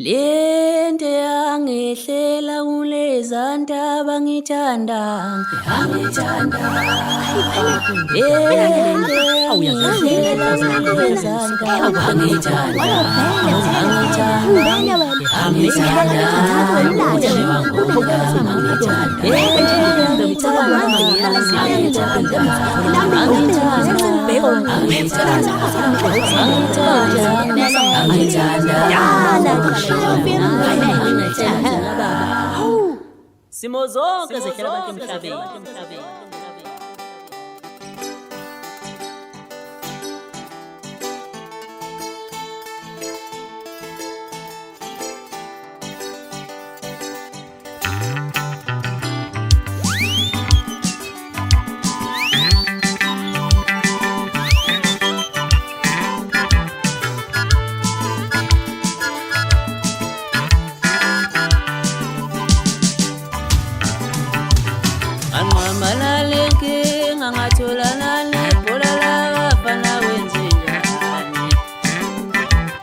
Lento yangehlela kulezandaba ngithanda Lento yangehlela kulezandaba ngithanda Simo zonke zehlela abantu emhlabeni. Anqamana lenkinga ngatholana nebhola labafana wenzenjani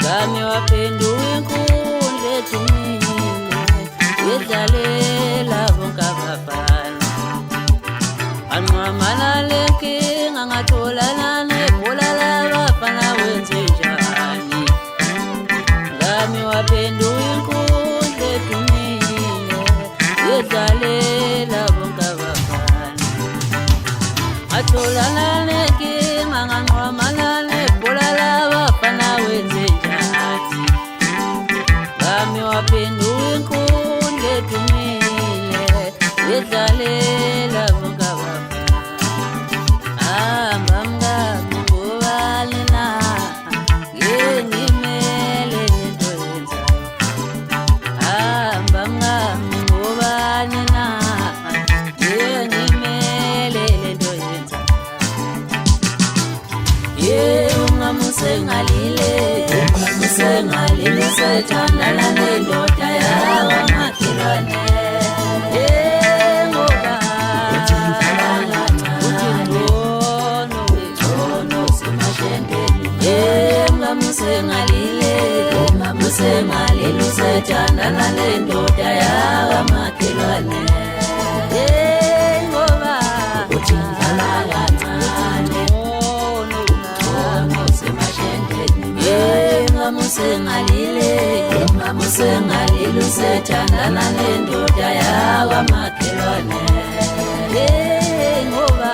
Ngami waphenduka inkundla edumile yedlalela bonke abafana Anqamana lenkinga ngatholana nebhola labafana wenzenjani Ngami waphenduka inkundla edumile yedlalela bonke abafana Atholana nenkinga nganqamana nebhola labafana wenzenjani Ngami waphenduka inkundla edumile yedlalela bonke abafana Hamba mngami ngobani na ngingimele lento yenzayo Hamba mngami ngobani na ngingimele lento yenzayo Ungamusengalile sethandana nendoda yakwamakhelwane ngoba uthi ngcono semashendeni Ungamusengalile sethandana nendoda yakwamakhelwane ngoba uthi kancane Ungamusengalile sethandana nendoda yakwamakhelwane ngoba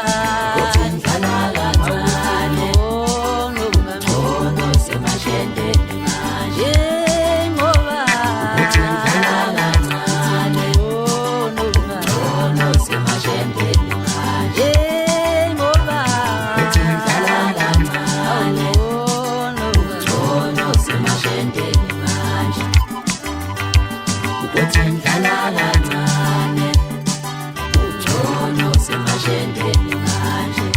uthi kancane ngcono semashendeni manje ngoba uthi kancane ngcono semashendeni manje ngoba uthi kancane semashendeni manje ukuthi ngidlala kancane ungcono semashendeni manje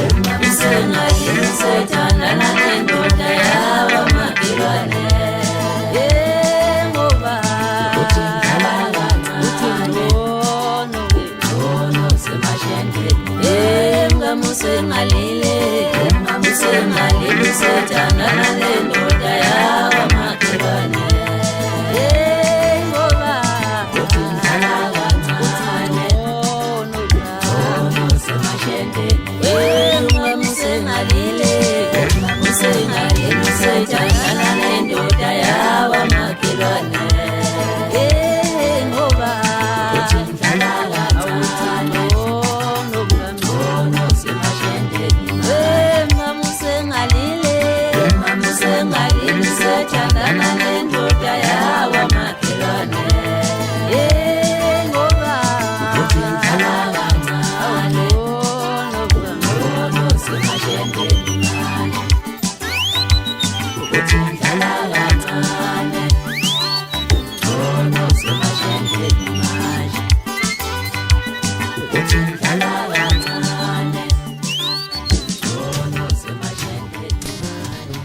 Ungamusengalile sethandana nendoda yakwamakhelwane ngoba uthi ngcono semashendeni Ungamusengalile sethandana nendoda yakwamakhelwane ngoba uthi kancane ngcono semashendeni Ungamusengalile sethandana nendoda yakwamakhelwane ngoba uthi kancane ngcono semashendeni Ungamusengalile sethandana nendoda yakwamakhelwane ngoba uthi kancane ngcono semashendeni manje ukuthi ngidlala kancane ngcono semashendeni manje ukuthi ngidlala kancane ngcono semashendeni manje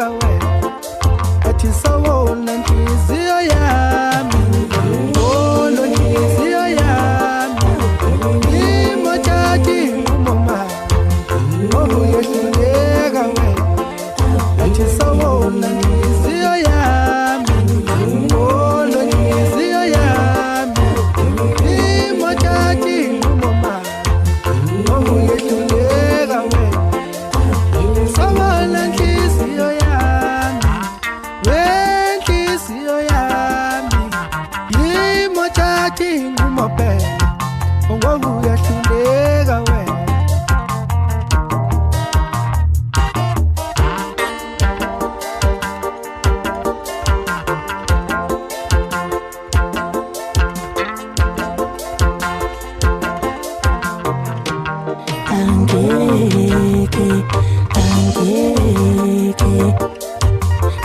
wena athi sawona nhliziyo yami ngolo nhliziyo yami imothathi umama obuyehluleka wena athi sawona nhliziyo yami ngolo nhliziyo yami imothathi umama obuyehluleka wena sawona nhliziyo yami wenhliziyo yami imothathi umopela ongobuyehluleka wena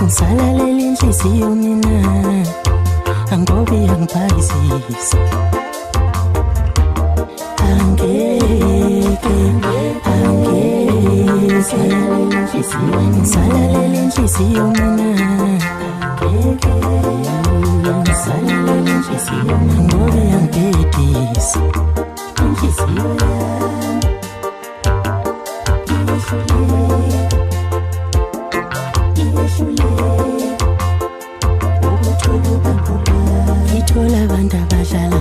ngisalalele inhliziyo mina angobe yangiphakisisa ngisalalele inhliziyo mina ngisalalele inhliziyo angobe yangibhedisa inhliziyo ithola abantu abadlala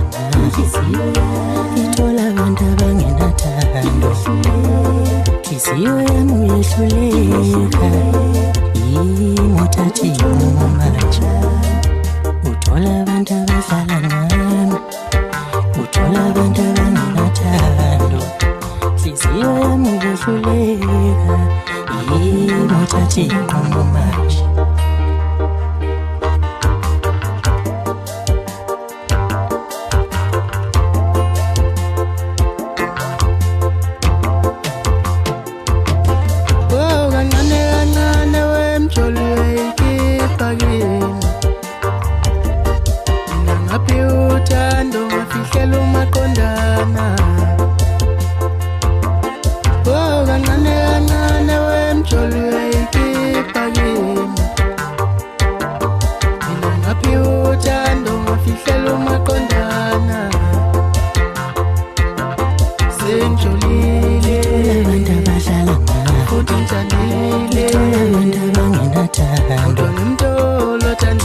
ithola abantu abangenathando inhliziyo yami uyehluleka imothathi manje uthola abantu abadlala ngami uthola abantu abangenathando inhliziyo yami uyehluleka imothathi manje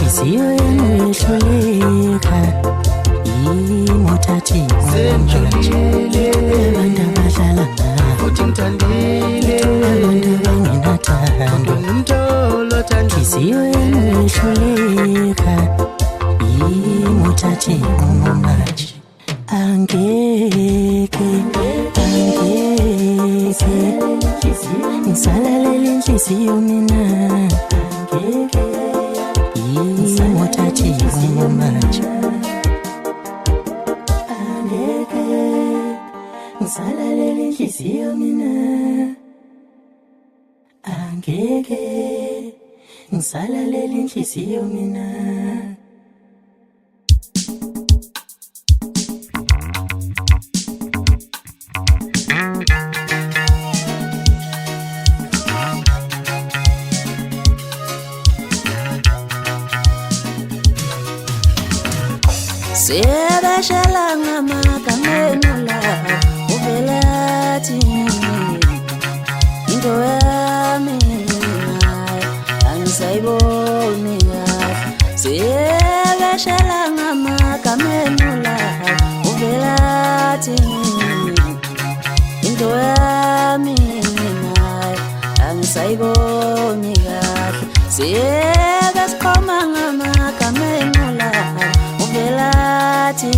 inhliziyo yami uyehluleka imothathi manje abantu abadlala ngami abantu abangenathando inhliziyo yami uyehluleka imothathi manje angeke ngisalalele inhliziyo mina imothathi manje angeke ngisalalele inhliziyo mina angeke ngisalalele inhliziyo mina sebeshala ngamagama la uvelathi into yami angisayiboni sebeshala ngamagama la uvelathi into yami angisayiboni sebesikhoma ngamagama la uvelathi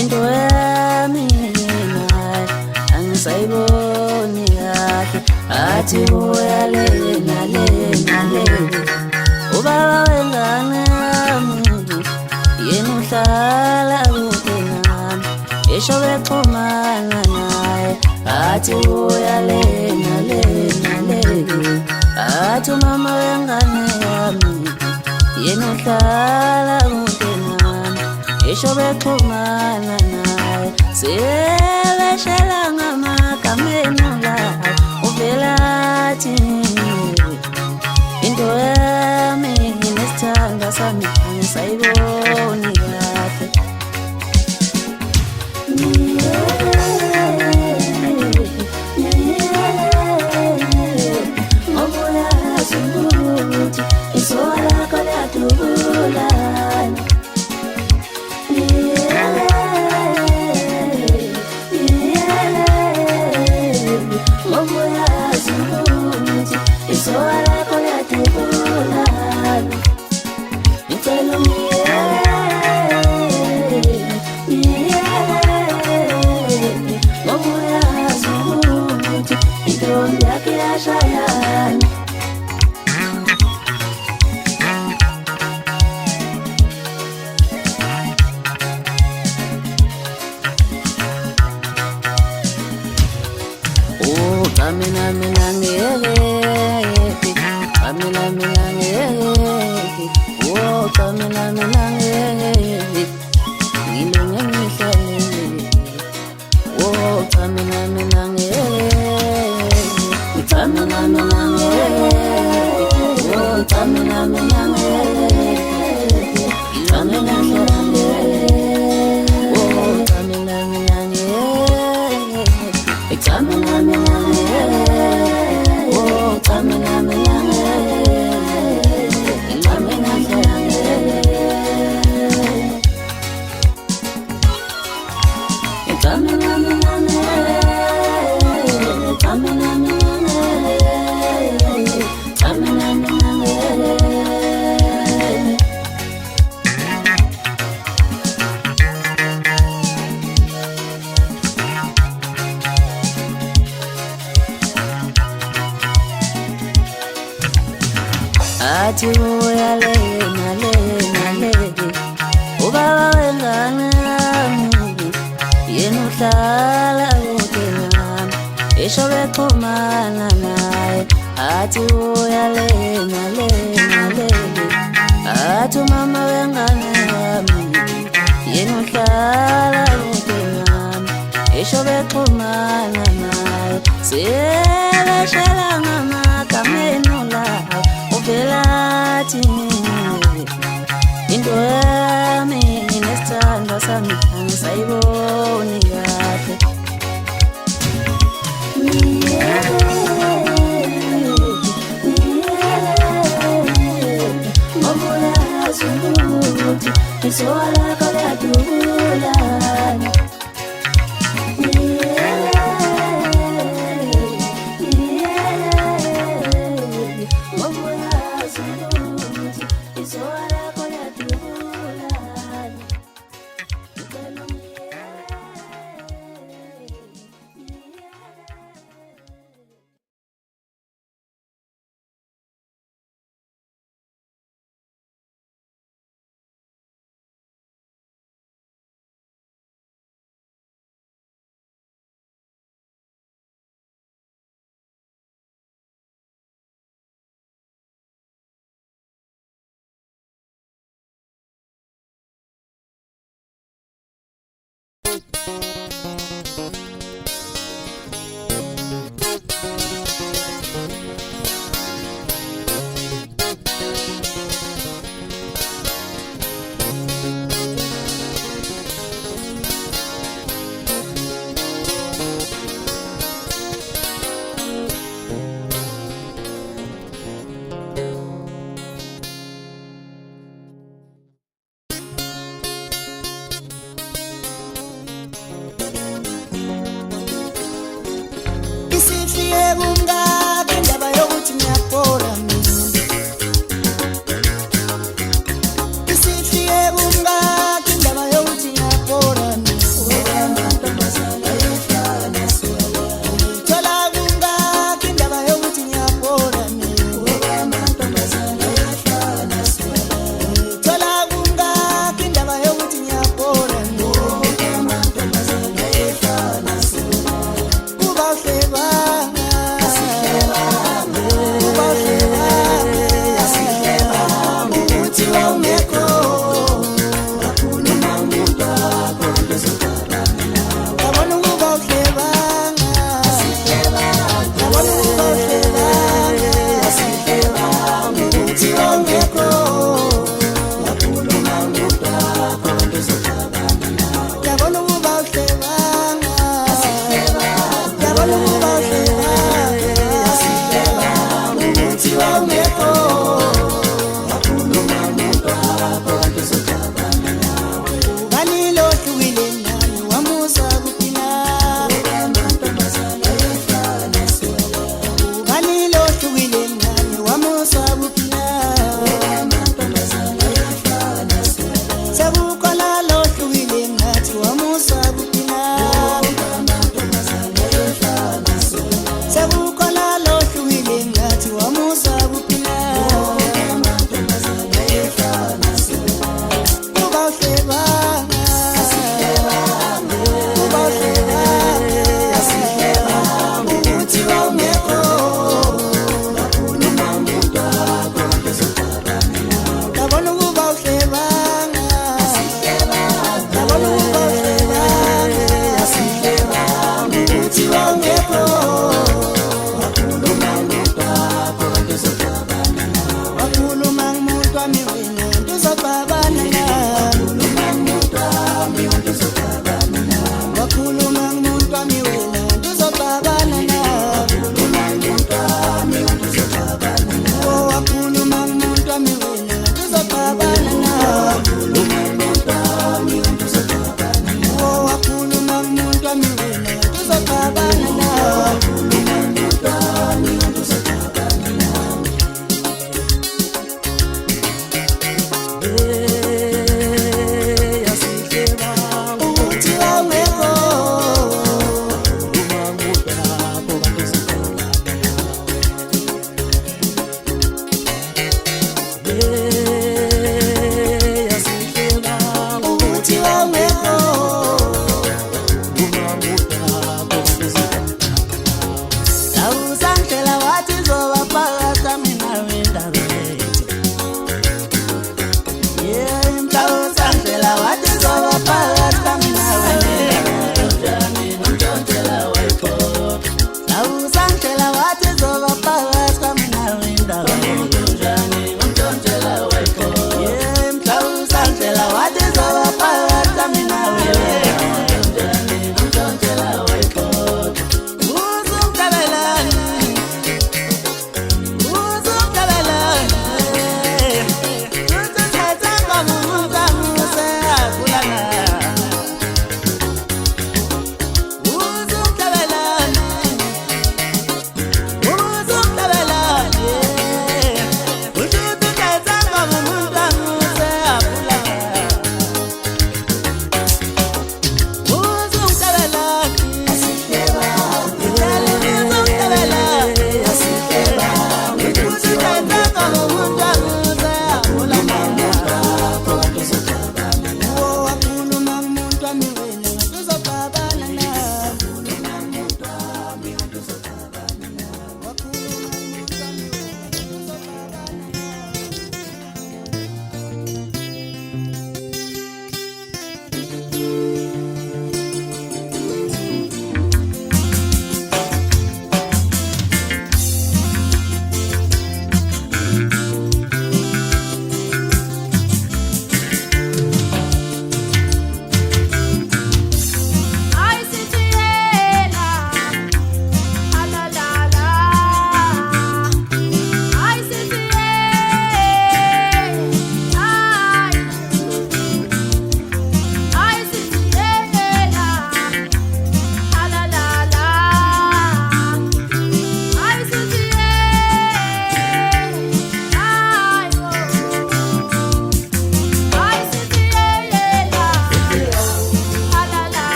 into yami angisayiboni kahle athi uyale nale ubaba wengane yami yena uhlala kude nami esho bexhumana naye athi uyale nale athi mama wengane yami yena uhlala kude nami esho bexhumana naye sebeshela ngamagama la uvelathi sami angisayiboni kahle. Ngoba uyazi ukuthi isoka lakho liyadubulana. Ngoba uyazi ukuthi isoka lakho liyadubulana. Ngicela ngoba uyazi ukuthi intombi yakhe iyashayana. Mina ngeke, mina ngeke, oh mina ngeke, ngilunge ngihlale, oh mina ngeke, mina ngeke, oh mina ngeke, ngilunge ngihlale, oh mina ngeke, athi uyalena lena ubaba wengane yami yena uhlala kude nami esho bexhumana naye athi uyalena athi mama wengane yami yena uhlala kude nami esho bexhumana naye sebeshela ngamagama enolawo uvelathi into yami nginesithando sami angisayiboni kahle. Ngoba uyazi ukuthi isoka lakho liyadubulana.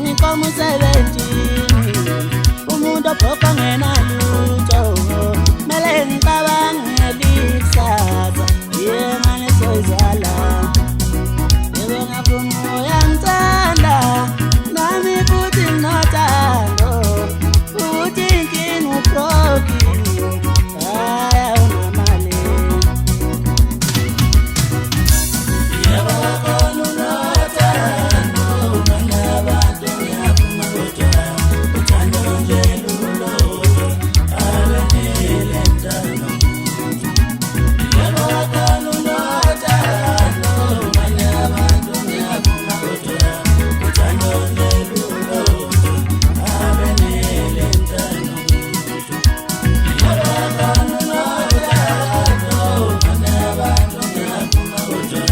ngikomo sebentini umuntu obhokha ngenalutho mele ngicabangele ikusasa yemane soyizala yebo ngavuma uyangithanda nami futhi nginothando futhi inkinga ubroki haya unamali yebo wakhona unothando nabantu ngiyavuma kodwa uthando nje lulo abenele mntana yebo wakhona unothando nabantu ngiyavuma kodwa uthando nje lulo abenele mntana yebo wakhona unothando nabantu ngiyavuma kodwa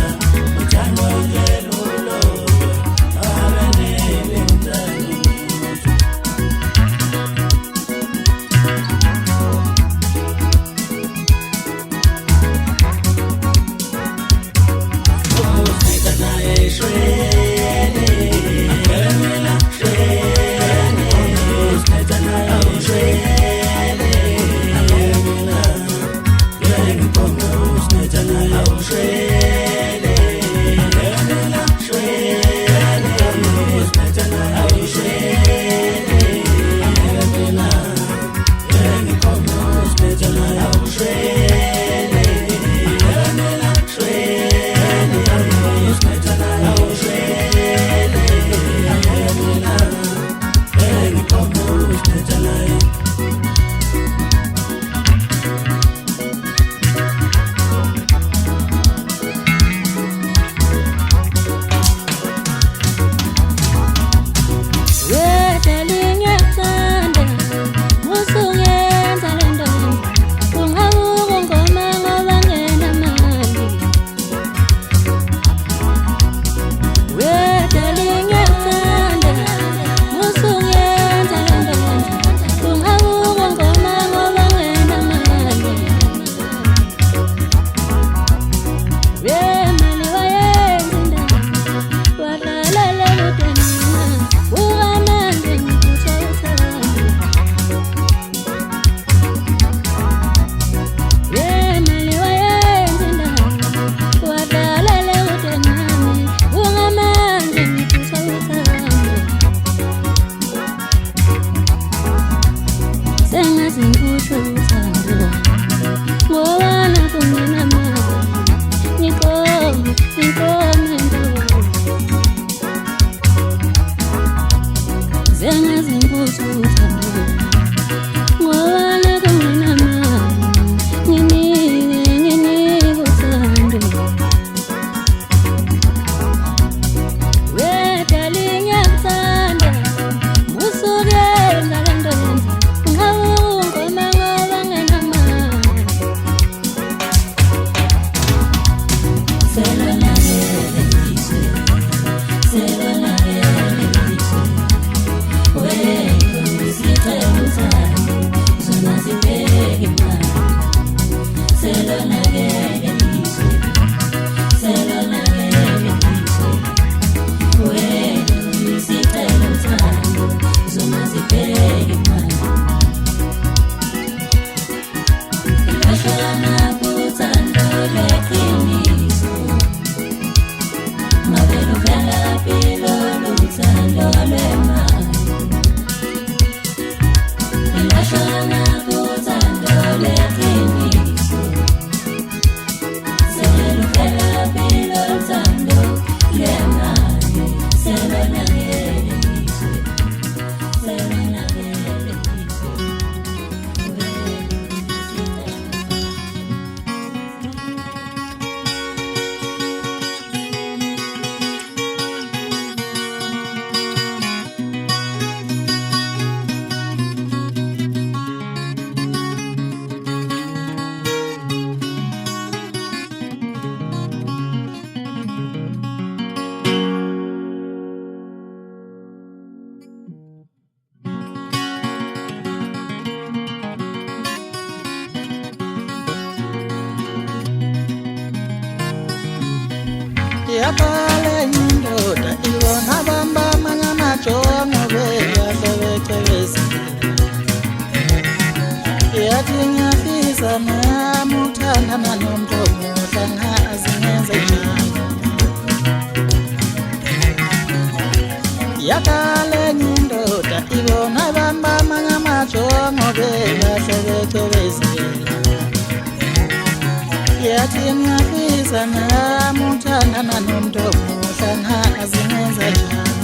uthando nje lulo abenele mntana Yapale indoda ibona bamba manyama ngamajongo bebahle becebezela yathi ngiyafisa nami uthandana nomuntu omuhle ngazi ngenze njani yakale indoda ibona abantu bamanye amajongo bebahle becebezela yathi ngiyafisa nami uthandana nomuntu omuhle ngazi ngenze njani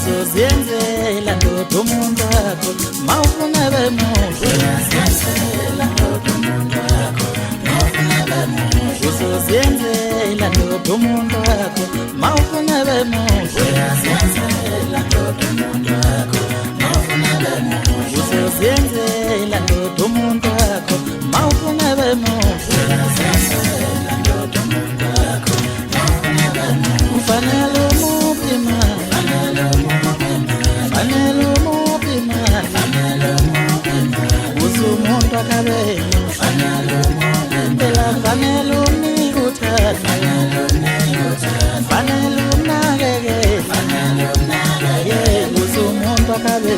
uzozenzela ndoda umuntu wakho mawufuna bemuhle uzozenzela ndoda umuntu wakho mawufuna bemuhle uzozenzela ndoda umuntu wakho mawufuna bemuhle uzozenzela ndoda umuntu wakho mawufuna bemuhle uzozenzela ndoda umuntu wakho mawufuna bemuhle uzozenzela ndoda umuntu wakho mawufuna bemuhle ufanele umuphi imali fanele umuphi imali uzumuntu akabe phela fanele umnike uthando fanele umnakekele uzumuntu akabe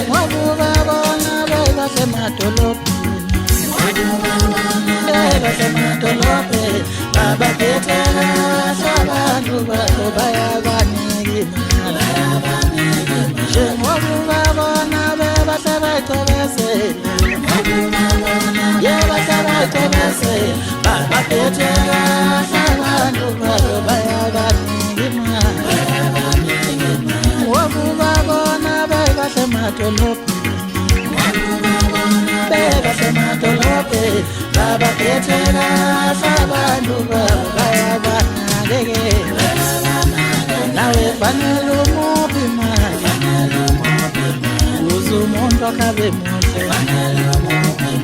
ngokuba bona bebasemadolobheni babaphethe kahle abantu babo bayabanika imali njengokuba bona bebahle bayicebezela yebahle bayicebezela babaphethe kahle abantu babo bayabanika imali ngokuba bona bebahle emadolobheni bebasemadolobheni babaphethe kahle abantu babo bayabanakekela nawe fanele umuphi imali uzumuntu akabe muhle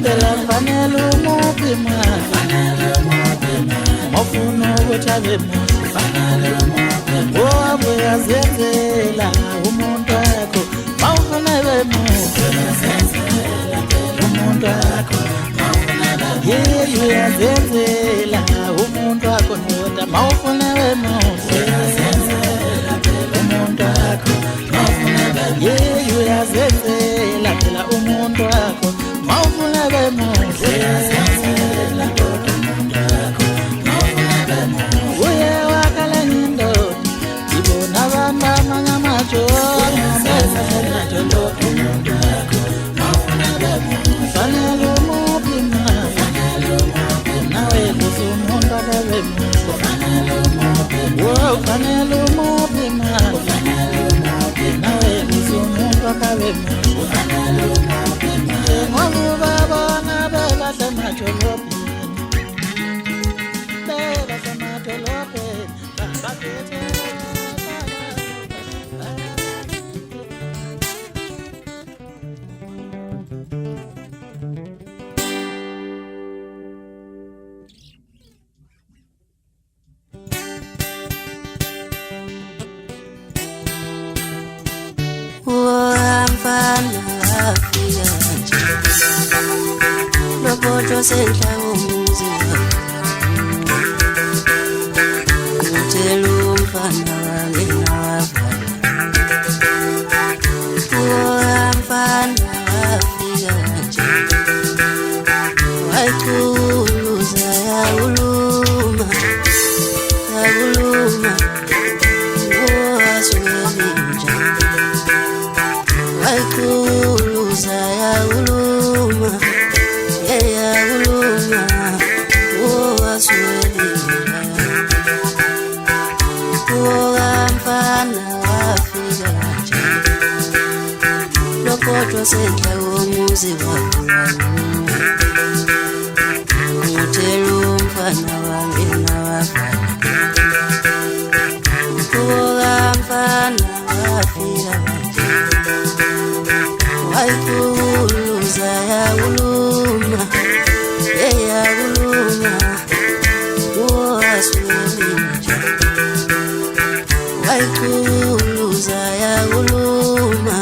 phela fanele umuphi imali mawufuna ukuthi abe muhle owabuya zenzela umuntu wakho mawufuna abe muhle umuntu wakho uyazenzela umuntu wakho ndoda mawufuna abe muhle umuntu wakho uyazenzela phela umuntu wakho mawufuna abe muhle uye wakale indoda ibona abantu bamanye amajongo bebasemadolobheni fanele umuphi imali nawe uzumuntu akabe muhle fanele umuphi imali nawe uzumuntu akabe muhle njengokuba bona bebasemadolobheni babaphethe Lopoto senhla umuzi utelo umfana wangena wafika nje wayikhuluza yakuluma wasuwelinja wayikhuluza yakuluma Lopoto senhla umuzi utelo umfana wangena wafika wayikhuluza yakuluma wasuwelinja wayikhuluza yakuluma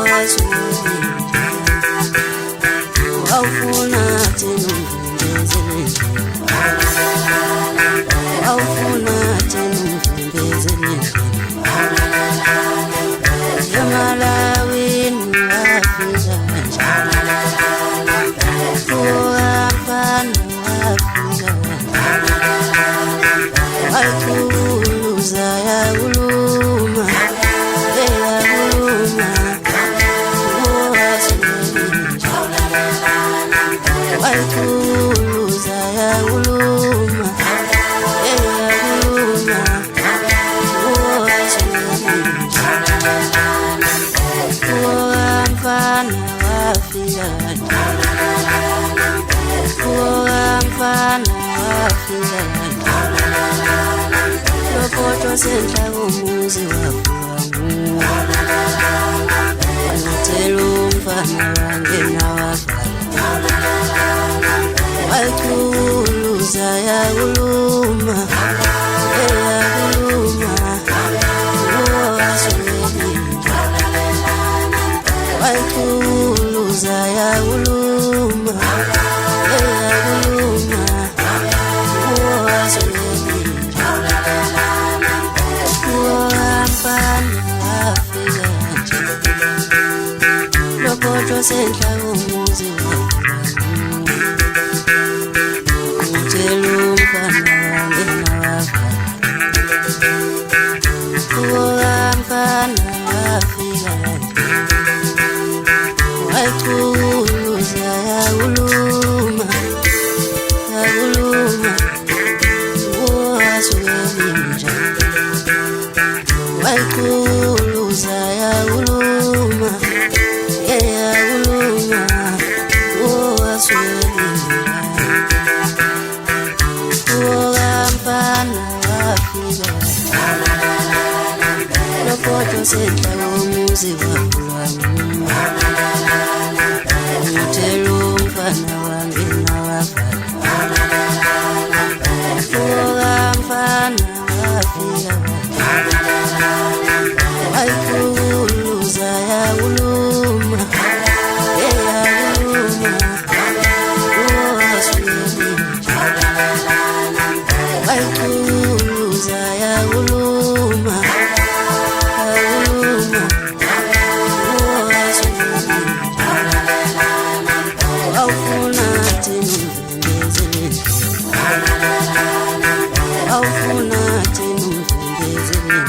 wasuwelinja wawufuna thina ungenzele awufuna thina umvimbezele emalawini wafika uhamfana wafika wayikhuluza yakuluma eyakuluma wayikhuluza yakuluma eyakuluma uhamfana wafika uhamfana wafika lopoto senhla komuzi wakuwa ngithela umfana wangena wavala wayikhuluza yakuluma eyakuluma wayikhuluza yakuluma eyakuluma uhamfana wafika lopoto senhla komuzi ngithela umfana wangena wavala uhamfana wafika wayikhuluza yakuluma yakuluma wasukelinja wayikhuluza yakuluma eyakuluma wasukelinja uhamfana wafika lopoto senhla komuzi wakulwa ngithela umfana wangena wavala uhamfana wafika wayikhuluza yakuluma eyakuluma wayikhuluza yakuluma yakuluma awufuna thina umvimbezele awufuna thina umvimbezele